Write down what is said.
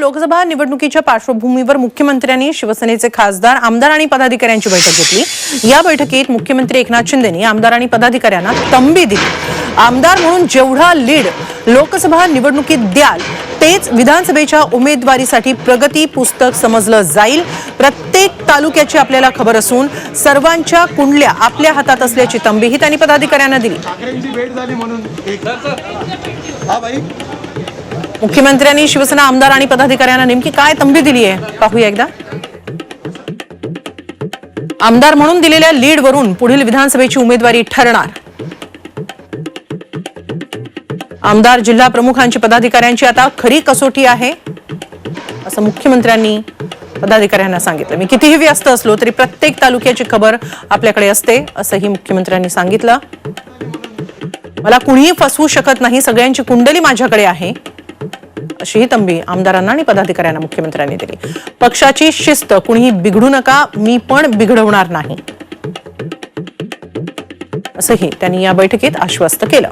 लोकसभा निवडणुकीच्या पार्श्वभूमीवर मुख्यमंत्र्यांनी शिवसेनेचे खासदार, आमदार आणि पदाधिकाऱ्यांची बैठक घेतली। या बैठकीत मुख्यमंत्री एकनाथ शिंदेंनी आमदार आणि पदाधिकाऱ्यांना तंबी दिली। आमदार म्हणून जेवढा लीड लोकसभा निवडणुकीत द्याल तेच विधानसभेच्या उमेदवारीसाठी प्रगती पुस्तक समजलं जाईल। प्रत्येक तालुक्याची आपल्याला खबर असून सर्वांच्या कुंडल्या आपल्या हातात असल्याची तंबीही त्यांनी पदाधिकाऱ्यांना दिली। मुख्यमंत्र्यांनी शिवसेना आमदार आणि पदाधिकाऱ्यांना नेमकी काय तंबी दिली आहे पाहूया एकदा। आमदार म्हणून दिलेल्या लीड वरून पुढील विधानसभेची उमेदवारी ठरणार। आमदार, जिल्हा प्रमुखांची, पदाधिकाऱ्यांची आता खरी कसोटी आहे असं मुख्यमंत्र्यांनी पदाधिकाऱ्यांना सांगितलं। मी कितीही व्यस्त असलो तरी प्रत्येक तालुक्याची खबर आपल्याकडे असते असंही मुख्यमंत्र्यांनी सांगितलं। मला कुणीही फसवू शकत नाही, सगळ्यांची कुंडली माझ्याकडे आहे अशीही तंबी आमदारांना आणि पदाधिकाऱ्यांना मुख्यमंत्र्यांनी दिली। पक्षाची शिस्त, कुणीही बिघडू नका, मी पण बिघडवणार नाही असंही त्यांनी या बैठकीत आश्वस्त केलं।